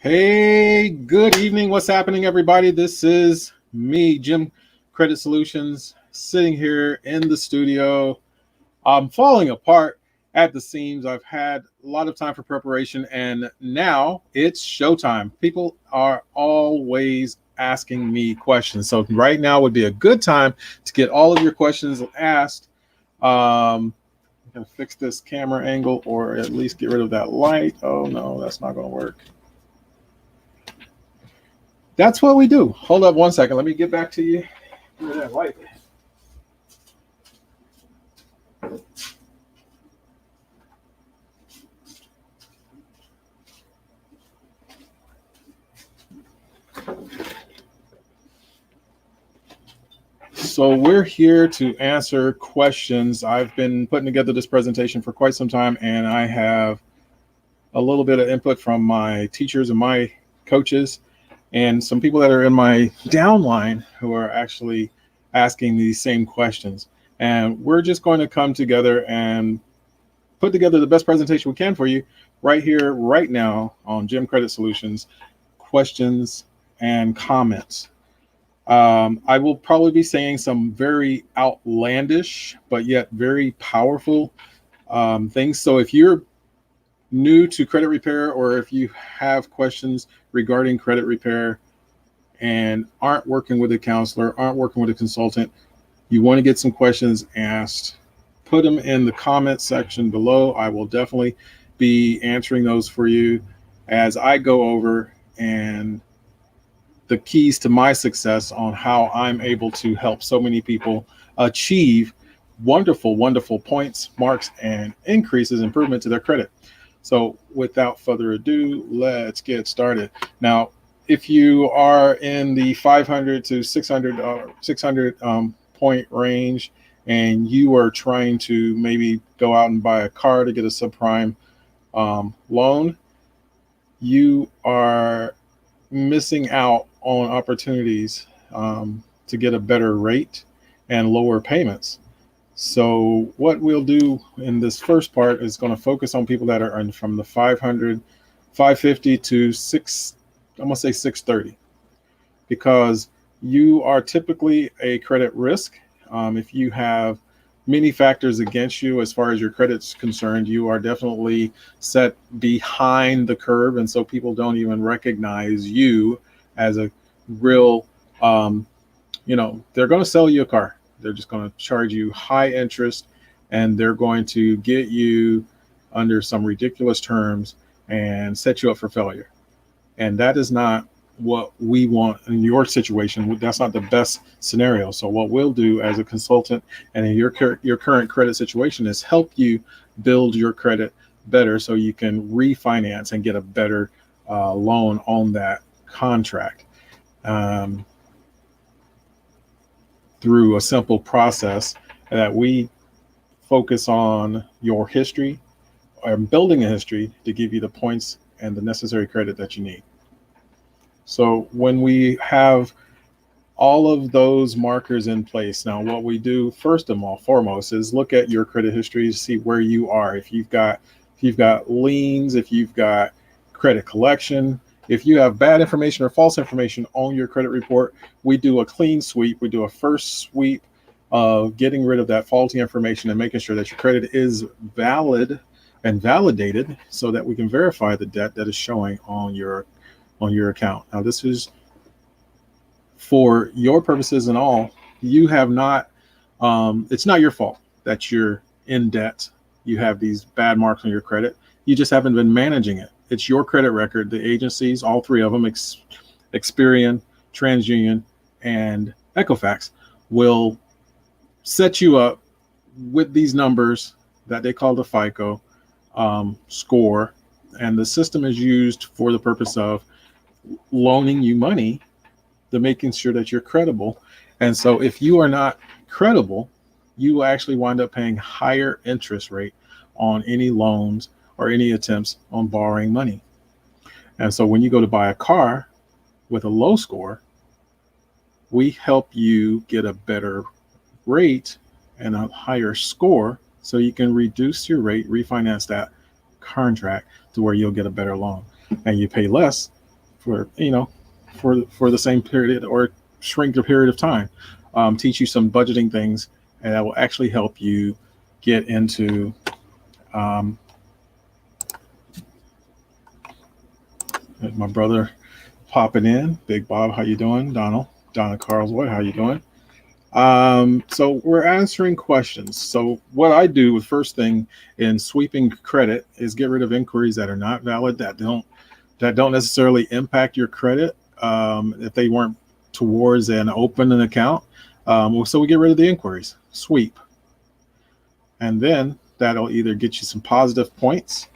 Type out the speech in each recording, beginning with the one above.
Hey, good evening. What's happening, everybody? This is me, Jim Credit Solutions, sitting here in the studio. I'm falling apart at the seams. I've had a lot of time for preparation, and now it's showtime. People are always asking me questions. So, right now would be a good time to get all of your questions asked. I'm going to fix this camera angle or at least get rid of that light. Oh, no, that's not going to work. That's what we do. Hold up one second. Let me get back to you. Look at that light. So we're here to answer questions. I've been putting together this presentation for quite some time, and I have a little bit of input from my teachers and my coaches and some people that are in my downline who are actually asking these same questions. And we're just going to come together and put together the best presentation we can for you right here, right now on Jim Credit Solutions, questions and comments. I will probably be saying some very outlandish, but yet very powerful things. So if you're new to credit repair, or if you have questions regarding credit repair and aren't working with a counselor, aren't working with a consultant, you want to get some questions asked, put them in the comment section below. I will definitely be answering those for you as I go over and the keys to my success on how I'm able to help so many people achieve wonderful, wonderful points, marks, and increases, improvement to their credit. So without further ado, let's get started. Now, if you are in the 500 to 600 point range and you are trying to maybe go out and buy a car to get a subprime loan, you are missing out on opportunities to get a better rate and lower payments. So what we'll do in this first part is going to focus on people that are from the 500, 550 to 630, because you are typically a credit risk. If you have many factors against you as far as your credit's concerned, you are definitely set behind the curve, and so people don't even recognize you as a real, they're going to sell you a car. They're just going to charge you high interest, and they're going to get you under some ridiculous terms and set you up for failure. And that is not what we want in your situation. That's not the best scenario. So what we'll do as a consultant and in your current credit situation is help you build your credit better so you can refinance and get a better loan on that contract through a simple process that we focus on your history and building a history to give you the points and the necessary credit that you need. So when we have all of those markers in place, now what we do first of all, foremost, is look at your credit history to see where you are. If you've got liens, if you've got credit collection, if you have bad information or false information on your credit report, we do a clean sweep. We do a first sweep of getting rid of that faulty information and making sure that your credit is valid and validated so that we can verify the debt that is showing on your account. Now, this is for your purposes and all. You have not, it's not your fault that you're in debt. You have these bad marks on your credit. You just haven't been managing it. It's your credit record. The agencies, all three of them, Experian, TransUnion, and Equifax, will set you up with these numbers that they call the FICO score. And the system is used for the purpose of loaning you money, to making sure that you're credible. And so if you are not credible, you will actually wind up paying higher interest rate on any loans or any attempts on borrowing money. And so when you go to buy a car with a low score, we help you get a better rate and a higher score so you can reduce your rate, refinance that contract to where you'll get a better loan, and you pay less for for the same period or shrink the period of time. Teach you some budgeting things, and that will actually help you get into um, my brother popping in. Big Bob, how you doing? Donna Carlswood, how you doing? So we're answering questions. So what I do with first thing in sweeping credit is get rid of inquiries that are not valid, that don't necessarily impact your credit, if they weren't towards an open an account. So we get rid of the inquiries, sweep, and then that'll either get you some positive points.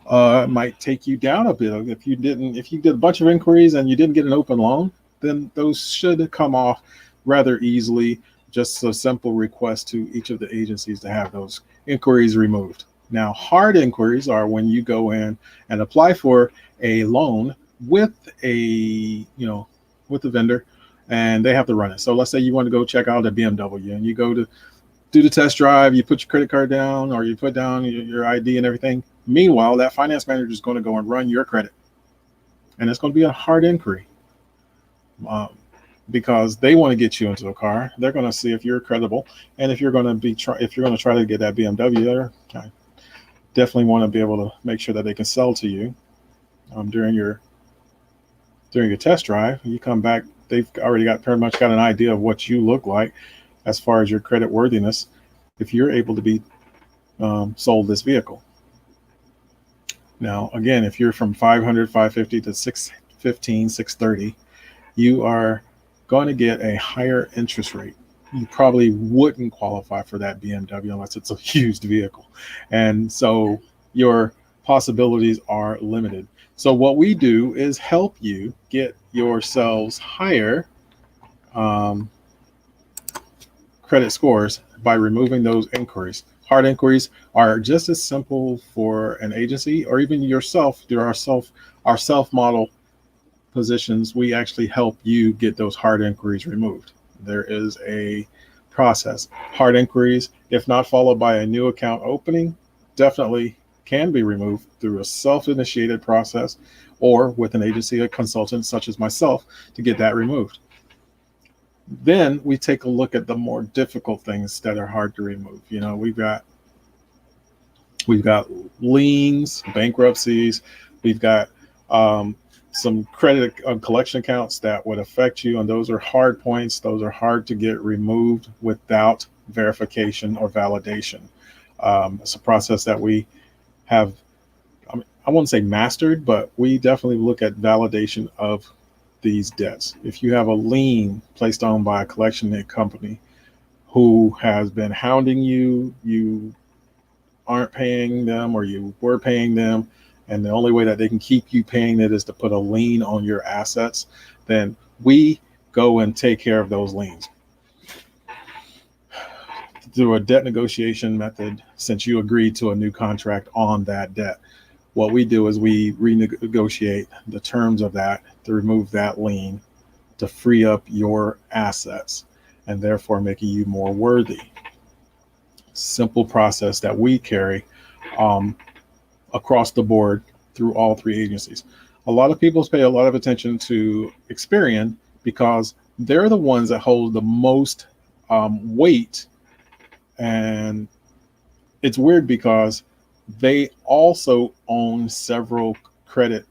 It might take you down a bit. If you did a bunch of inquiries and you didn't get an open loan, then those should come off rather easily. Just a simple request to each of the agencies to have those inquiries removed. Now, hard inquiries are when you go in and apply for a loan with with the vendor, and they have to run it. So let's say you want to go check out a BMW, and you go to do the test drive, you put your credit card down, or you put down your ID and everything. Meanwhile, that finance manager is going to go and run your credit, and it's going to be a hard inquiry, because they want to get you into a car. They're going to see if you're credible, and if you're going to try to get that BMW, I definitely want to be able to make sure that they can sell to you during your test drive. You come back, they've already pretty much got an idea of what you look like as far as your credit worthiness, if you're able to be sold this vehicle. Now, again, if you're from 500, 550 to 615, 630, you are going to get a higher interest rate. You probably wouldn't qualify for that BMW unless it's a used vehicle. And so your possibilities are limited. So what we do is help you get yourselves higher credit scores by removing those inquiries. Hard inquiries are just as simple for an agency or even yourself through our self model positions. We actually help you get those hard inquiries removed. There is a process. Hard inquiries, if not followed by a new account opening, definitely can be removed through a self-initiated process or with an agency, a consultant such as myself, to get that removed. Then we take a look at the more difficult things that are hard to remove. We've got liens, bankruptcies. We've got some credit collection accounts that would affect you, and those are hard points. Those are hard to get removed without verification or validation. It's a process that we have, I wouldn't say mastered, but we definitely look at validation of these debts. If you have a lien placed on by a collection company who has been hounding you, you aren't paying them or you were paying them, and the only way that they can keep you paying it is to put a lien on your assets, then we go and take care of those liens through a debt negotiation method. Since you agreed to a new contract on that debt, what we do is we renegotiate the terms of that to remove that lien, to free up your assets, and therefore making you more worthy. Simple process that we carry across the board through all three agencies. A lot of people pay a lot of attention to Experian because they're the ones that hold the most weight. And it's weird because they also own several credit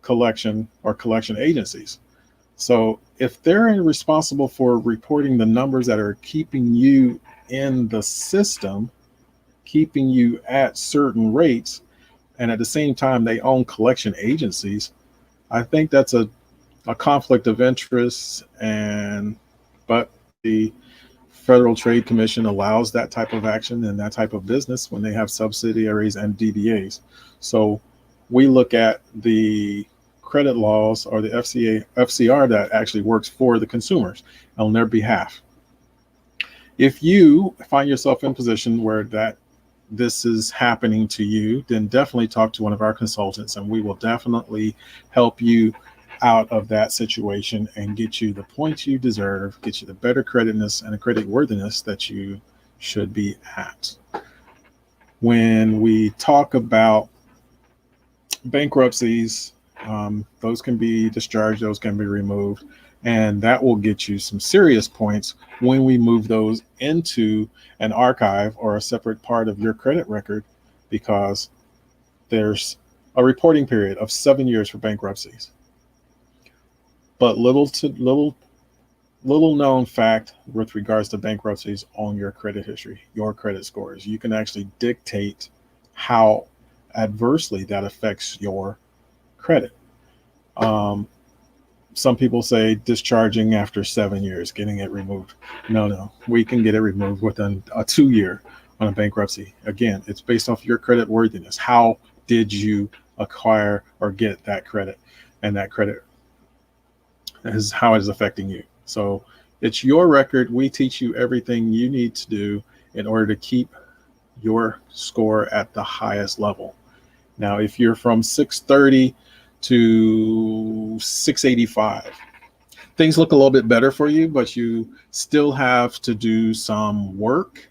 collection agencies. So if they're responsible for reporting the numbers that are keeping you in the system, keeping you at certain rates, and at the same time they own collection agencies, I think that's a conflict of interest. But the Federal Trade Commission allows that type of action and that type of business when they have subsidiaries and DBAs. So we look at the credit laws or the FCR that actually works for the consumers on their behalf. If you find yourself in a position where this is happening to you, then definitely talk to one of our consultants, and we will definitely help you out of that situation and get you the points you deserve, get you the better creditness and the credit worthiness that you should be at. When we talk about bankruptcies Those can be discharged, those can be removed, and that will get you some serious points when we move those into an archive or a separate part of your credit record, because there's a reporting period of 7 years for bankruptcies. But little known fact with regards to bankruptcies on your credit history, your credit scores. You can actually dictate how adversely that affects your credit. Um, some people say discharging after 7 years, getting it removed. No, we can get it removed within a 2 year on a bankruptcy. Again, it's based off your credit worthiness. How did you acquire or get that credit? And that credit is how it is affecting you. So it's your record. We teach you everything you need to do in order to keep your score at the highest level. Now, if you're from 630 to 685, things look a little bit better for you, but you still have to do some work.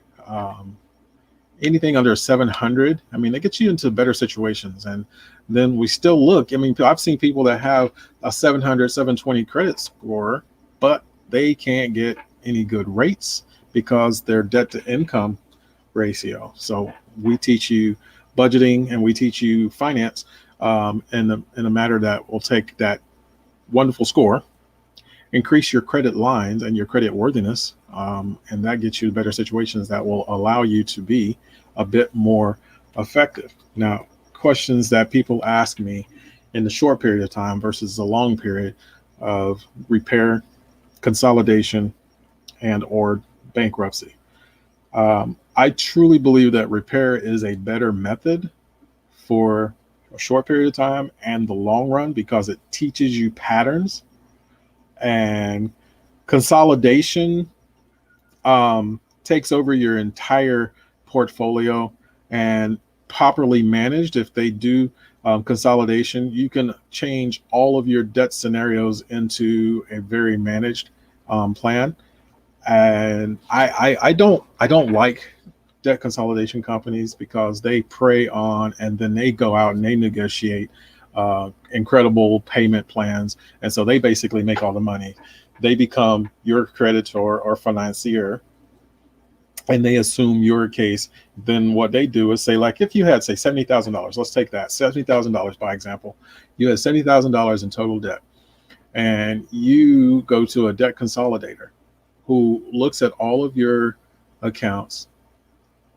Anything under 700, I mean, it gets you into better situations. And then we still look, I mean, I've seen people that have a 700, 720 credit score, but they can't get any good rates because their debt to income ratio. So we teach you budgeting and we teach you finance in a matter that will take that wonderful score, increase your credit lines and your credit worthiness, and that gets you better situations that will allow you to be a bit more effective. Now, questions that people ask me in the short period of time versus the long period of repair, consolidation, and or bankruptcy. I truly believe that repair is a better method for a short period of time and the long run because it teaches you patterns. And consolidation takes over your entire portfolio, and properly managed, if they do consolidation, you can change all of your debt scenarios into a very managed plan. And I don't like debt consolidation companies because they prey on and then they go out and they negotiate incredible payment plans, and so they basically make all the money. They become your creditor or financier, and they assume your case. Then what they do is say, like, if you had say $70,000, let's take that $70,000 by example. You had $70,000 in total debt, and you go to a debt consolidator who looks at all of your accounts.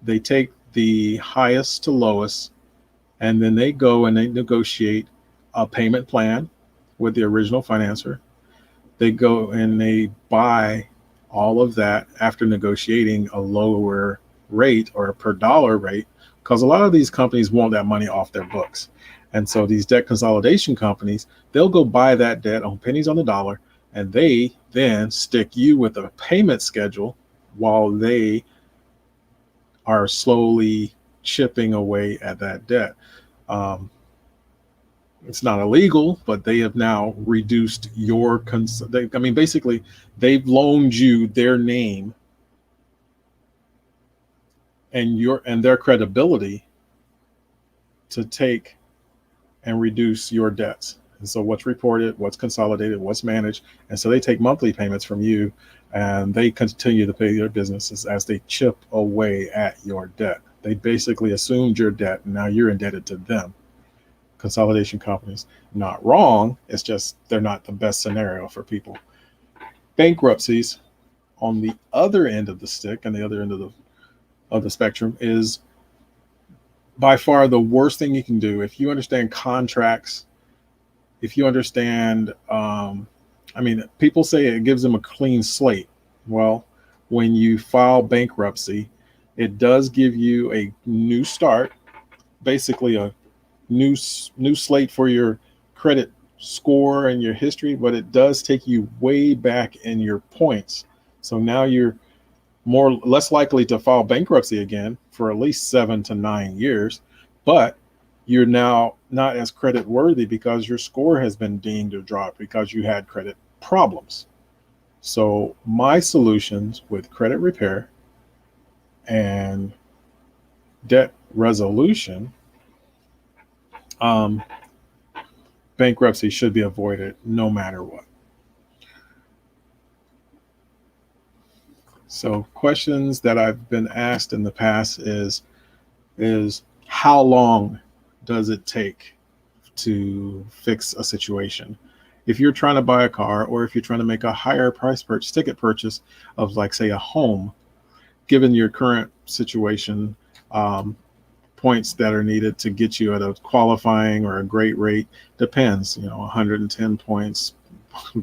They take the highest to lowest, and then they go and they negotiate a payment plan with the original financer. They go and they buy all of that after negotiating a lower rate or a per dollar rate, because a lot of these companies want that money off their books. And so these debt consolidation companies, they'll go buy that debt on pennies on the dollar, and they then stick you with a payment schedule while they are slowly chipping away at that debt. It's not illegal, but they have now reduced your, basically, they've loaned you their name and their credibility to take and reduce your debts. And so what's reported, what's consolidated, what's managed. And so they take monthly payments from you, and they continue to pay their businesses as they chip away at your debt. They basically assumed your debt, and now you're indebted to them. Consolidation companies, not wrong. It's just they're not the best scenario for people. Bankruptcies, on the other end of the stick and the other end of the spectrum, is by far the worst thing you can do. If you understand contracts, if you understand, people say it gives them a clean slate. Well, when you file bankruptcy, it does give you a new start, basically a new slate for your credit score and your history, but it does take you way back in your points. So now you're less likely to file bankruptcy again for at least 7 to 9 years, but you're now not as credit worthy because your score has been deemed to drop because you had credit problems. So my solutions with credit repair and debt resolution bankruptcy should be avoided no matter what. So questions that I've been asked in the past is how long does it take to fix a situation? If you're trying to buy a car, or if you're trying to make a higher price ticket purchase of, like, say, a home, given your current situation, points that are needed to get you at a qualifying or a great rate depends. 110 points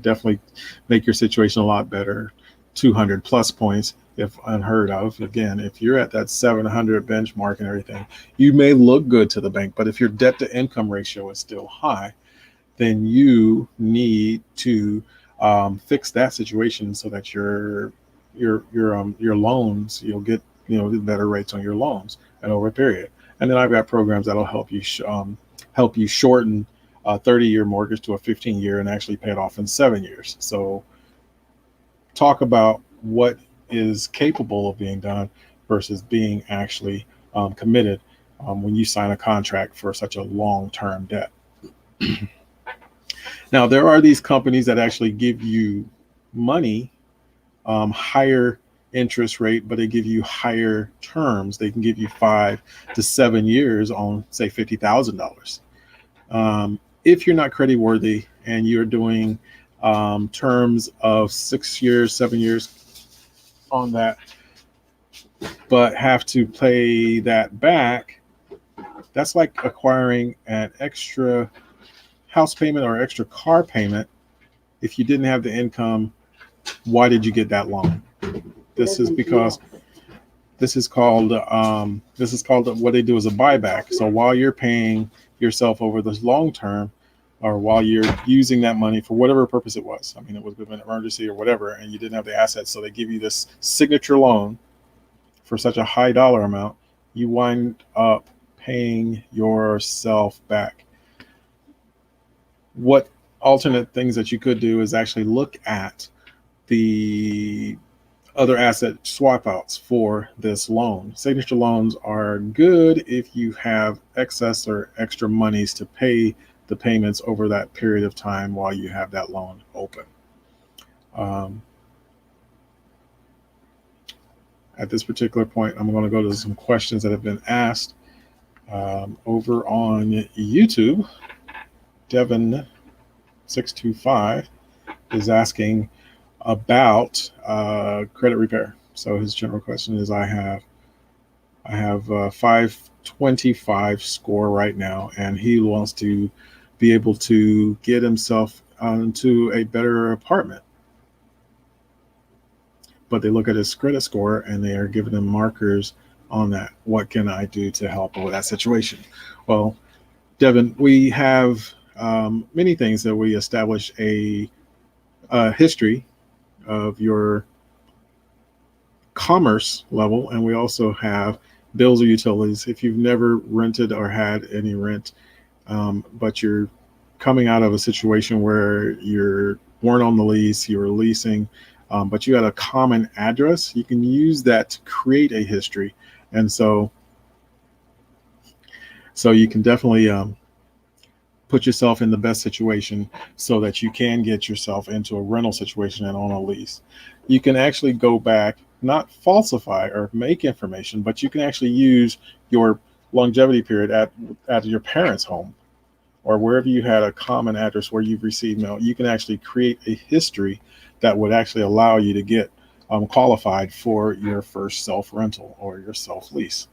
definitely make your situation a lot better. 200 plus points, if unheard of. Again, if you're at that 700 benchmark and everything, you may look good to the bank, but if your debt to income ratio is still high, then you need to fix that situation so that your loans, you'll get better rates on your loans and over a period. And then I've got programs that'll help you shorten a 30-year mortgage to a 15-year and actually pay it off in 7 years. So talk about what is capable of being done versus being actually committed when you sign a contract for such a long-term debt. Now, there are these companies that actually give you money, higher interest rate, but they give you higher terms. They can give you 5 to 7 years on, say, $50,000. If you're not credit worthy and you're doing terms of 6 years, 7 years on that, but have to pay that back, that's like acquiring an extra house payment or extra car payment. If you didn't have the income, why did you get that loan? This is because this is called what they do is a buyback. So while you're paying yourself over this long term, or while you're using that money for whatever purpose it was, I mean, it was an emergency or whatever, and you didn't have the assets, so they give you this signature loan for such a high dollar amount, you wind up paying yourself back. What alternate things that you could do is actually look at the other asset swap outs for this loan. Signature loans are good if you have excess or extra monies to pay the payments over that period of time while you have that loan open. At this particular point, I'm going to go to some questions that have been asked over on YouTube. Devin625 is asking about credit repair. So his general question is, I have a 525 score right now, and he wants to be able to get himself into a better apartment. But they look at his credit score and they are giving him markers on that. What can I do to help with that situation? Well, Devin, we have many things that we establish a history of your commerce level, and we also have bills or utilities. If you've never rented or had any rent, but you're coming out of a situation where you weren't on the lease, you were leasing, but you had a common address, you can use that to create a history. And so you can definitely put yourself in the best situation so that you can get yourself into a rental situation and on a lease. You can actually go back, not falsify or make information, but you can actually use your longevity period at your parents' home or wherever you had a common address where you've received mail. You can actually create a history that would actually allow you to get qualified for your first self-rental or your self-lease,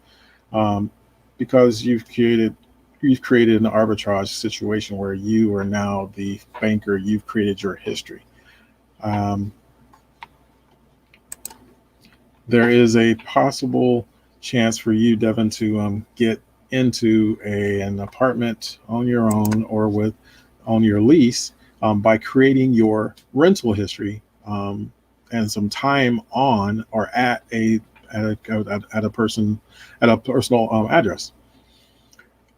because you've created an arbitrage situation where you are now the banker. You've created your history. There is a possible chance for you, Devin, to get into an apartment on your own or on your lease by creating your rental history and some time on or at a personal address.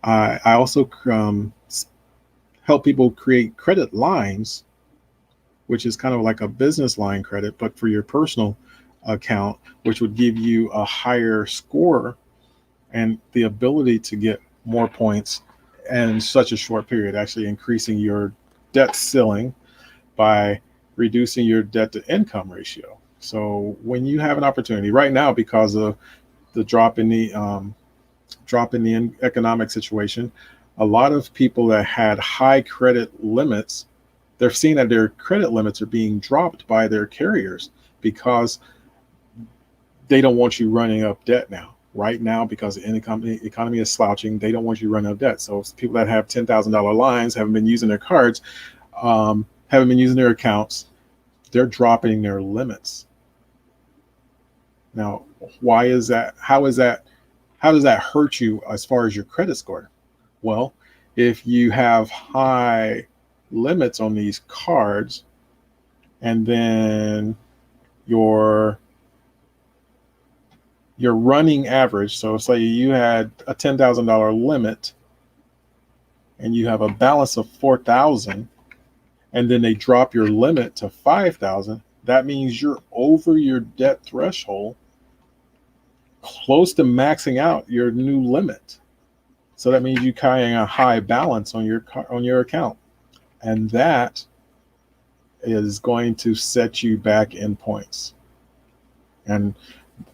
I also help people create credit lines, which is kind of like a business line credit, but for your personal account, which would give you a higher score and the ability to get more points in such a short period, actually increasing your debt ceiling by reducing your debt to income ratio. So when you have an opportunity right now, because of the drop in the economic situation, a lot of people that had high credit limits, they're seeing that their credit limits are being dropped by their carriers because they don't want you running up debt now. Right now, because the economy is slouching, they don't want you running up debt. So people that have $10,000 lines, haven't been using their cards, haven't been using their accounts, they're dropping their limits. Now, why is that? How does that hurt you as far as your credit score? Well, if you have high limits on these cards, and then your running average, so say you had a $10,000 limit and you have a balance of 4,000, and then they drop your limit to 5,000, that means you're over your debt threshold, close to maxing out your new limit. So that means you're carrying a high balance on your account, and that is going to set you back in points. And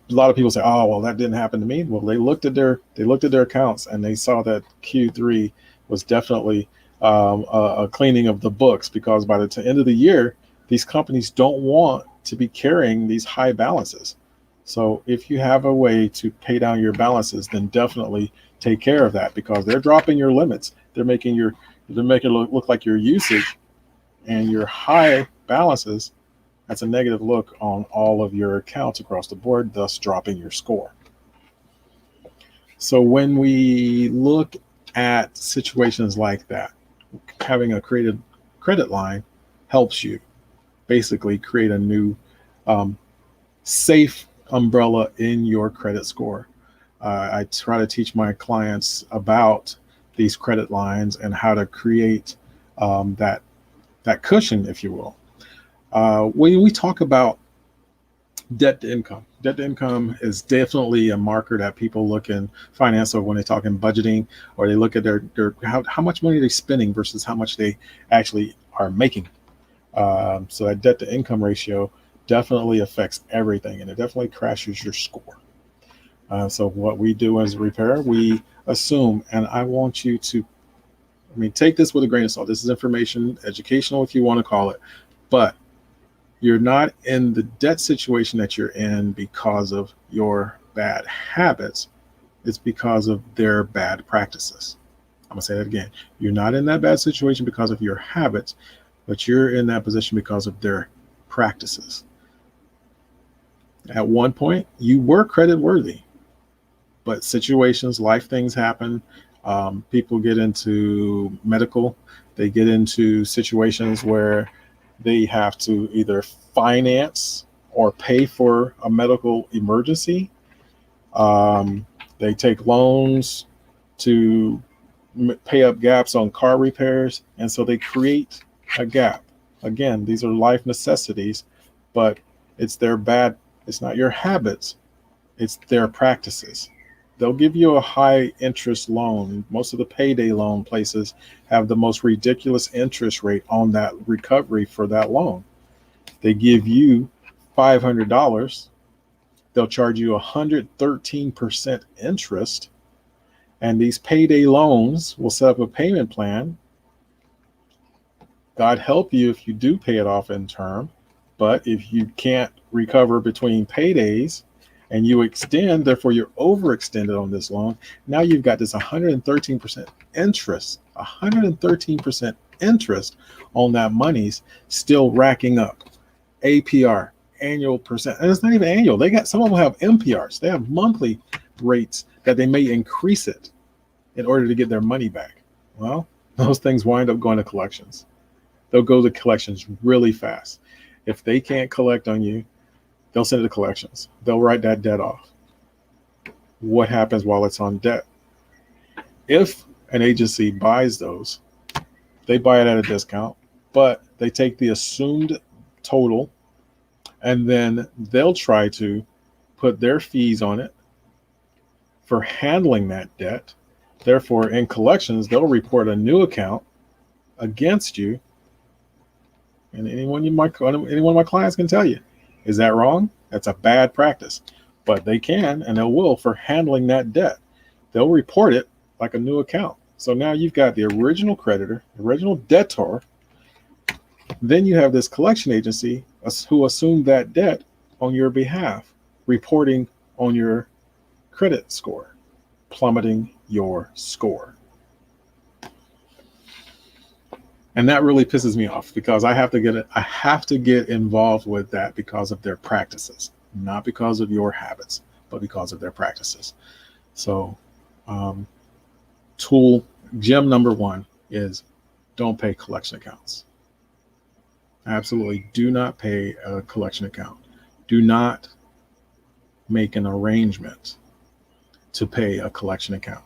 a lot of people say, "Oh, well, that didn't happen to me." Well, they looked at their accounts and they saw that Q3 was definitely a cleaning of the books, because by the end of the year, these companies don't want to be carrying these high balances. So if you have a way to pay down your balances, then definitely take care of that, because they're dropping your limits. They're making it look like your usage and your high balances. That's a negative look on all of your accounts across the board, thus dropping your score. So when we look at situations like that, having a created credit line helps you basically create a new safe umbrella in your credit score. I try to teach my clients about these credit lines and how to create that cushion, if you will. When we talk about debt to income is definitely a marker that people look in finance, or when they talk in budgeting, or they look at their how much money they're spending versus how much they actually are making. So that debt to income ratio definitely affects everything, and it definitely crashes your score. So what we do as a repair, we assume, and I want you to, take this with a grain of salt. This is information, educational if you want to call it, but you're not in the debt situation that you're in because of your bad habits. It's because of their bad practices. I'm gonna say that again. You're not in that bad situation because of your habits, but you're in that position because of their practices. At one point, you were credit worthy, but situations, life things happen. People get into medical, they get into situations where they have to either finance or pay for a medical emergency. They take loans to pay up gaps on car repairs, and so they create a gap. Again, these are life necessities, but it's not your habits, it's their practices. They'll give you a high interest loan. Most of the payday loan places have the most ridiculous interest rate on that recovery for that loan. They give you $500. They'll charge you 113% interest. And these payday loans will set up a payment plan. God help you if you do pay it off in term. But if you can't recover between paydays and you extend, therefore you're overextended on this loan, now you've got this 113% interest, 113% interest on that money's still racking up. APR, annual percent, and it's not even annual. Some of them have MPRs. They have monthly rates that they may increase it in order to get their money back. Well, those things wind up going to collections. They'll go to collections really fast. If they can't collect on you, they'll send it to collections. They'll write that debt off. What happens while it's on debt? If an agency buys those, they buy it at a discount, but they take the assumed total, and then they'll try to put their fees on it for handling that debt. Therefore, in collections, they'll report a new account against you. And any one of my clients can tell you, is that wrong? That's a bad practice. But they can and they will for handling that debt. They'll report it like a new account. So now you've got the original creditor, original debtor. Then you have this collection agency who assumed that debt on your behalf, reporting on your credit score, plummeting your score. And that really pisses me off because I have to get involved with that because of their practices, not because of your habits, but because of their practices. So gem number one is don't pay collection accounts. Absolutely do not pay a collection account. Do not make an arrangement to pay a collection account.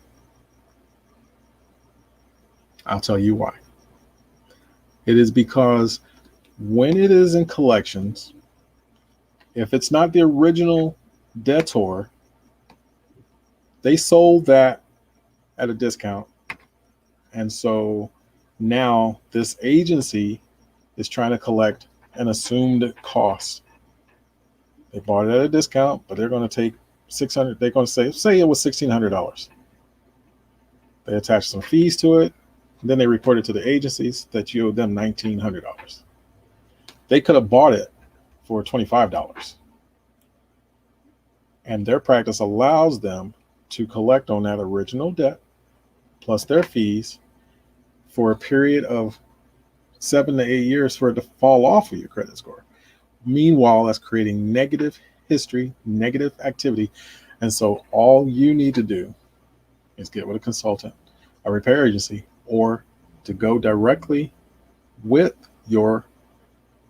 I'll tell you why. It is because when it is in collections, if it's not the original debtor, they sold that at a discount. And so now this agency is trying to collect an assumed cost. They bought it at a discount, but they're going to take $600. They're going to say it was $1,600. They attach some fees to it. Then they report it to the agencies that you owe them $1,900. They could have bought it for $25. And their practice allows them to collect on that original debt plus their fees for a period of 7 to 8 years for it to fall off of your credit score. Meanwhile, that's creating negative history, negative activity. And so all you need to do is get with a consultant, a repair agency, or to go directly with your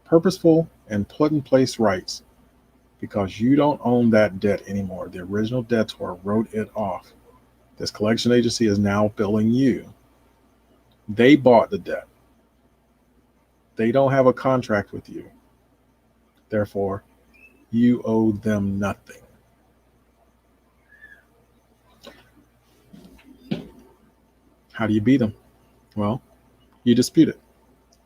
purposeful and put in place rights, because you don't own that debt anymore. The original debtor wrote it off. This collection agency is now billing you. They bought the debt. They don't have a contract with you. Therefore, you owe them nothing. How do you beat them? Well, you dispute it.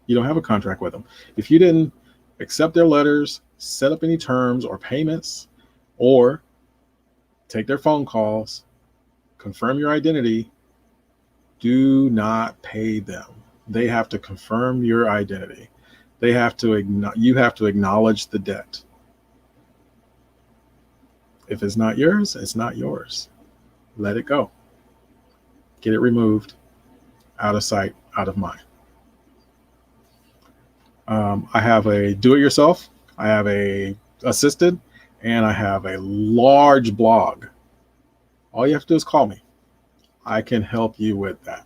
You don't have a contract with them. If you didn't accept their letters, set up any terms or payments, or take their phone calls, confirm your identity, do not pay them. They have to confirm your identity. You have to acknowledge the debt. If it's not yours, it's not yours. Let it go. Get it removed. Out of sight, out of mind. I have a do-it-yourself, I have a assisted, and I have a large blog. All you have to do is call me. I can help you with that.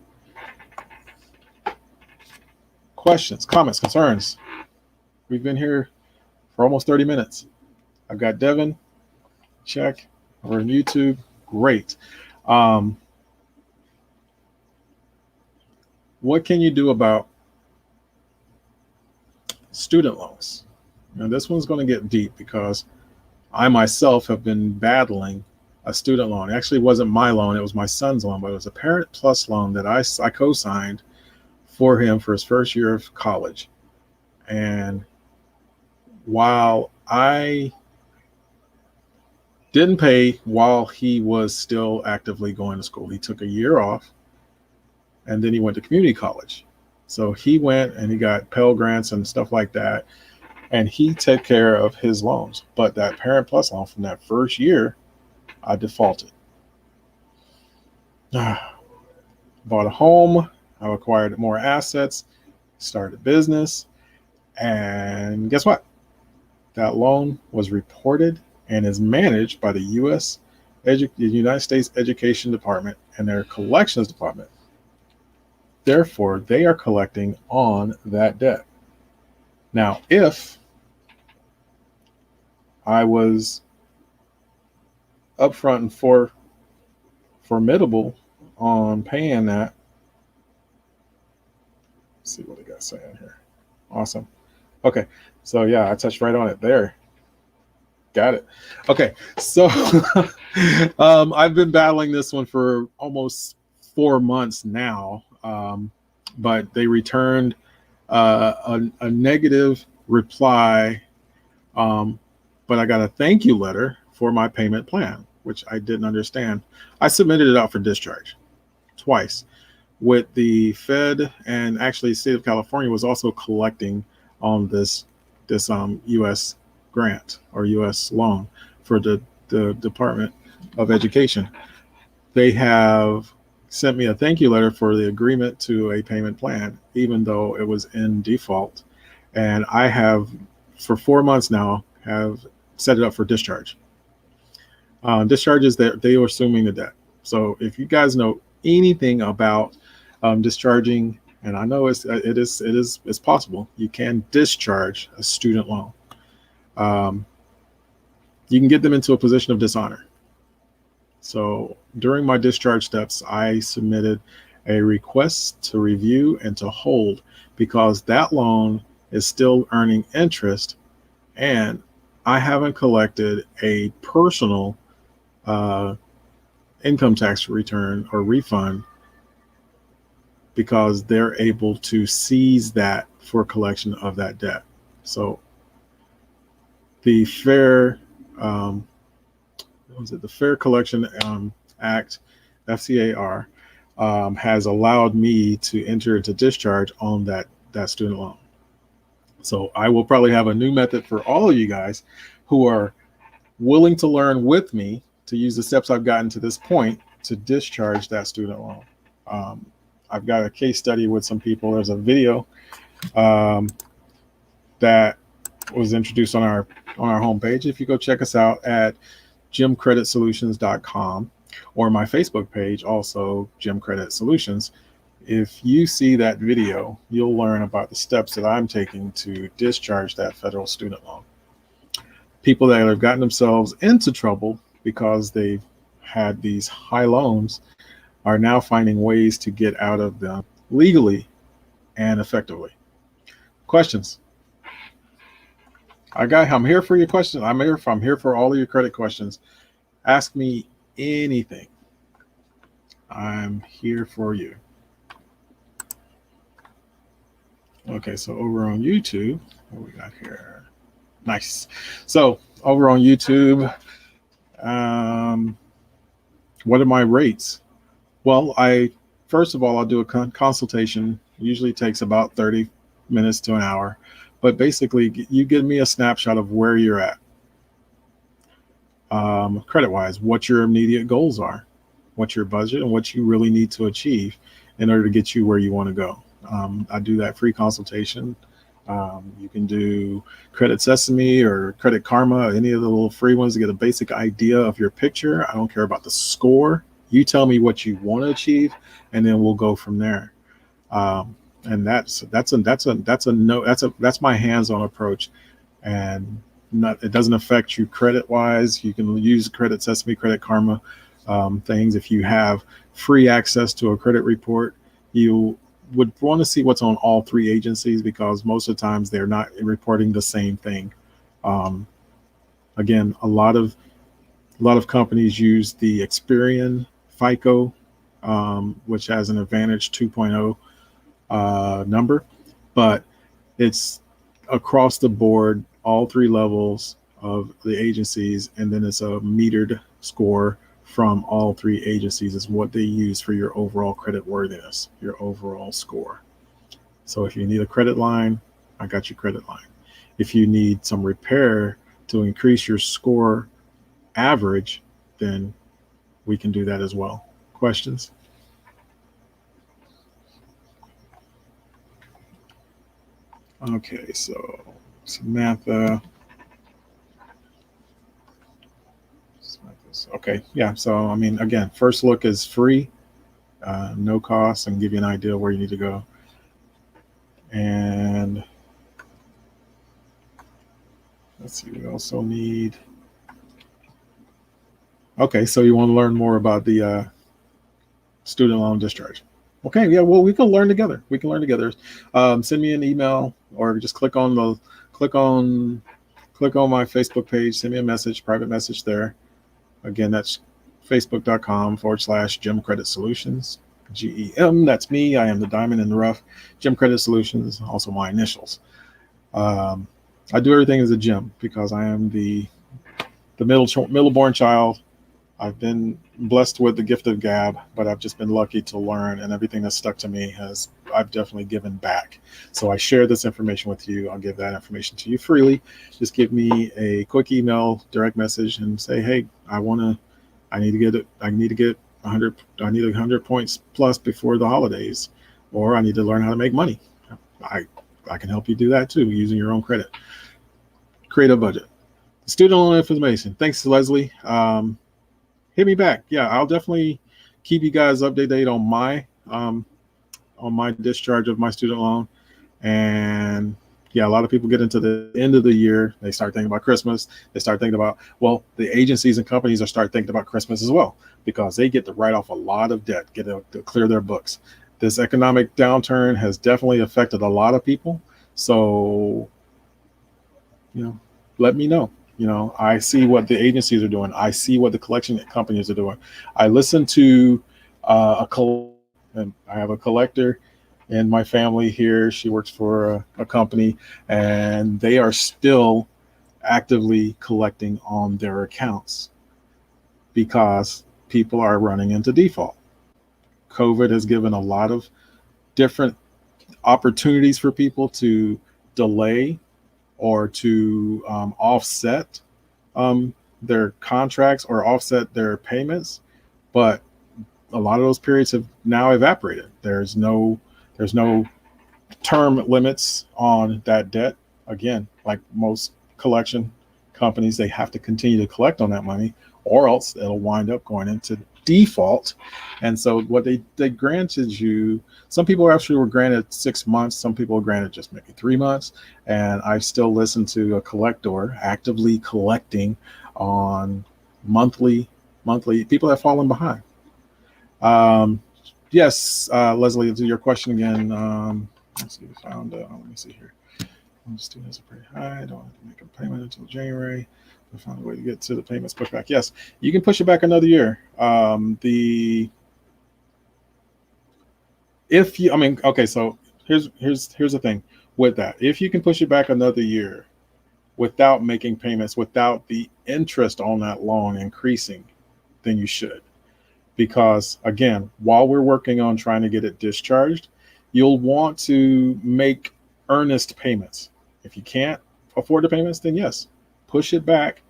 Questions, comments, concerns? We've been here for almost 30 minutes. I've got Devin, check. We're on YouTube, great. What can you do about student loans? Now, this one's going to get deep because I myself have been battling a student loan. It actually wasn't my loan. It was my son's loan, but it was a Parent Plus loan that I co-signed for him for his first year of college. And while I didn't pay while he was still actively going to school, he took a year off. And then he went to community college. So he went and he got Pell Grants and stuff like that. And he took care of his loans. But that Parent Plus loan from that first year, I defaulted. Bought a home. I acquired more assets, started a business. And guess what? That loan was reported and is managed by the United States Education Department and their collections department. Therefore, they are collecting on that debt. Now, if I was upfront and formidable on paying that, let's see what they got saying here. Awesome. Okay, so yeah, I touched right on it there. Got it. Okay, so I've been battling this one for almost 4 months now, but they returned a negative reply, but I got a thank you letter for my payment plan, which I didn't understand. I submitted it out for discharge twice with the Fed, and actually the state of California was also collecting on this U.S. grant or U.S. loan for the Department of Education. They have sent me a thank you letter for the agreement to a payment plan, even though it was in default. And I have, for 4 months now, have set it up for discharge. Discharge is that they are assuming the debt. So if you guys know anything about discharging, and I know it's possible, you can discharge a student loan. You can get them into a position of dishonor. So during my discharge steps, I submitted a request to review and to hold, because that loan is still earning interest, and I haven't collected a personal income tax return or refund, because they're able to seize that for collection of that debt. So the Fair the Fair Collection Act, FCAR, has allowed me to enter into discharge on that student loan. So I will probably have a new method for all of you guys who are willing to learn with me to use the steps I've gotten to this point to discharge that student loan. I've got a case study with some people. There's a video that was introduced on our homepage. If you go check us out at GemCreditSolutions.com, or my Facebook page, also Gem Credit Solutions. If you see that video, you'll learn about the steps that I'm taking to discharge that federal student loan. People that have gotten themselves into trouble because they've had these high loans are now finding ways to get out of them legally and effectively. Questions? I'm here for your questions. I'm here for all of your credit questions. Ask me anything. I'm here for you. Okay, so over on YouTube, what we got here? Nice. So over on YouTube, what are my rates? Well, first of all, I'll do a consultation. Usually takes about 30 minutes to an hour. But basically, you give me a snapshot of where you're at, credit-wise, what your immediate goals are, what your budget, and what you really need to achieve in order to get you where you want to go. I do that free consultation. You can do Credit Sesame or Credit Karma, any of the little free ones to get a basic idea of your picture. I don't care about the score. You tell me what you want to achieve, and then we'll go from there. And that's my hands-on approach, and it doesn't affect you credit-wise. You can use Credit Sesame, Credit Karma things. If you have free access to a credit report, you would want to see what's on all three agencies, because most of the times they're not reporting the same thing. Again, a lot of companies use the Experian FICO, which has an Advantage 2.0 number, but it's across the board, all three levels of the agencies, and then it's a metered score from all three agencies is what they use for your overall credit worthiness, your overall score. So if you need a credit line, I got your credit line. If you need some repair to increase your score average, then we can do that as well. Questions? Okay, so Samantha. Okay, yeah, so I mean, again, first look is free, no cost, and give you an idea where you need to go. And let's see, we also need, okay, so you want to learn more about the student loan discharge. Okay, yeah, well, we can learn together. Send me an email, or just click on my Facebook page, send me a message, private message there. Again, that's facebook.com/Gem Credit Solutions. GEM. That's me. I am the diamond in the rough. Gem Credit Solutions, also my initials. I do everything as a Jim because I am the middle-born child. I've been blessed with the gift of gab, but I've just been lucky to learn, and everything that's stuck to me I've definitely given back. So I share this information with you. I'll give that information to you freely. Just give me a quick email, direct message, and say, hey, I need to get 100. I need 100 points plus before the holidays, or I need to learn how to make money. I can help you do that too using your own credit. Create a budget. Student loan information. Thanks, Leslie. Hit me back. Yeah, I'll definitely keep you guys updated on my discharge of my student loan. And yeah, a lot of people get into the end of the year. They start thinking about Christmas. They start thinking about, well, the agencies and companies are start thinking about Christmas as well, because they get to write off a lot of debt, get to clear their books. This economic downturn has definitely affected a lot of people. So, let me know. I see what the agencies are doing. I see what the collection companies are doing. I listen to and I have a collector in my family here. She works for a company, and they are still actively collecting on their accounts because people are running into default. COVID has given a lot of different opportunities for people to delay or to offset their contracts or offset their payments, but a lot of those periods have now evaporated. There's no term limits on that debt. Again, like most collection companies, they have to continue to collect on that money, or else it'll wind up going into default. And so what they granted you, some people actually were granted 6 months, some people were granted just maybe 3 months. And I still listen to a collector actively collecting on monthly people have fallen behind. Yes, Leslie, to your question again. Let's see, let me see here. Students are pretty high. I don't have to make a payment until January. We found a way to get to the payments pushed back. Yes, you can push it back another year. So here's the thing with that. If you can push it back another year without making payments, without the interest on that loan increasing, then you should. Because again, while we're working on trying to get it discharged, you'll want to make earnest payments. If you can't afford the payments, then yes, push it back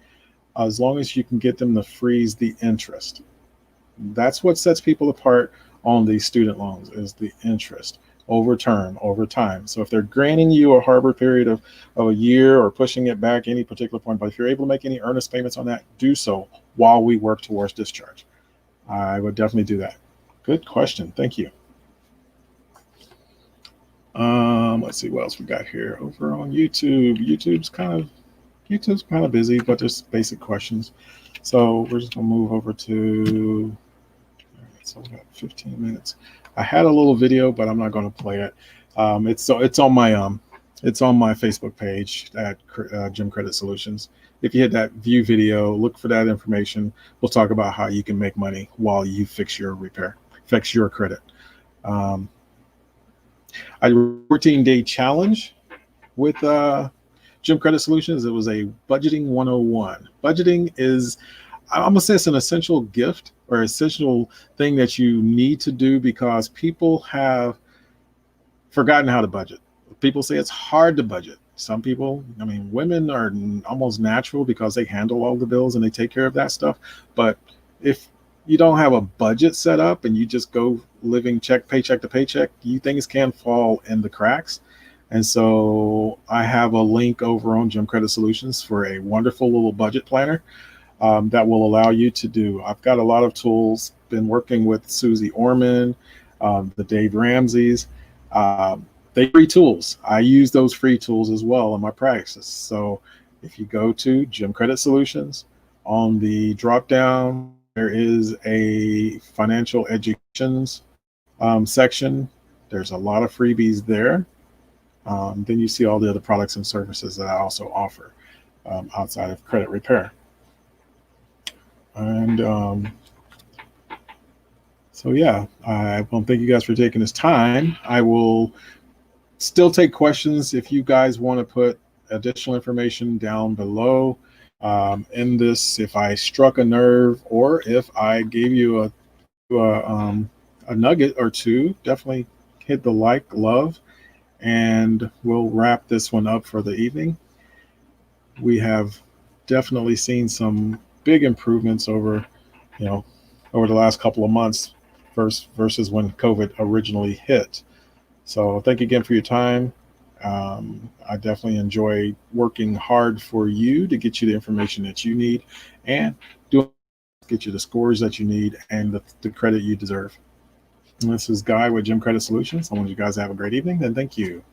as long as you can get them to freeze the interest. That's what sets people apart on these student loans, is the interest over time. So if they're granting you a harbor period of a year or pushing it back any particular point, but if you're able to make any earnest payments on that, do so while we work towards discharge. I would definitely do that. Good question. Thank you. Let's see what else we got here over on YouTube. YouTube's kind of busy, but there's basic questions. So we're just gonna move over to. So we got 15 minutes. I had a little video, but I'm not going to play it. It's on my Facebook page at Gem Credit Solutions. If you hit that view video, look for that information. We'll talk about how you can make money while you fix your credit. I did a 14-day challenge with Gem Credit Solutions. It was a budgeting 101. Budgeting is, I'm gonna say, it's an essential gift or essential thing that you need to do because people have forgotten how to budget. People say it's hard to budget. Some people, women are almost natural because they handle all the bills and they take care of that stuff. But if you don't have a budget set up and you just go living paycheck to paycheck, things can fall in the cracks. And so I have a link over on Gem Credit Solutions for a wonderful little budget planner that will allow you to do. I've got a lot of tools, been working with Susie Orman, the Dave Ramseys. They free tools. I use those free tools as well in my practice. So if you go to Gem Credit Solutions, on the drop down, there is a financial educations section. There's a lot of freebies there. Then you see all the other products and services that I also offer outside of credit repair. And So yeah, I want to thank you guys for taking this time. I will still take questions if you guys want to put additional information down below in this. If I struck a nerve or if I gave you a nugget or two, definitely hit the like, love, and we'll wrap this one up for the evening. We have definitely seen some big improvements you know, over the last couple of months versus when COVID originally hit. So thank you again for your time. I definitely enjoy working hard for you to get you the information that you need and do get you the scores that you need and the credit you deserve. And this is Guy with Gem Credit Solutions. I want you guys to have a great evening and thank you.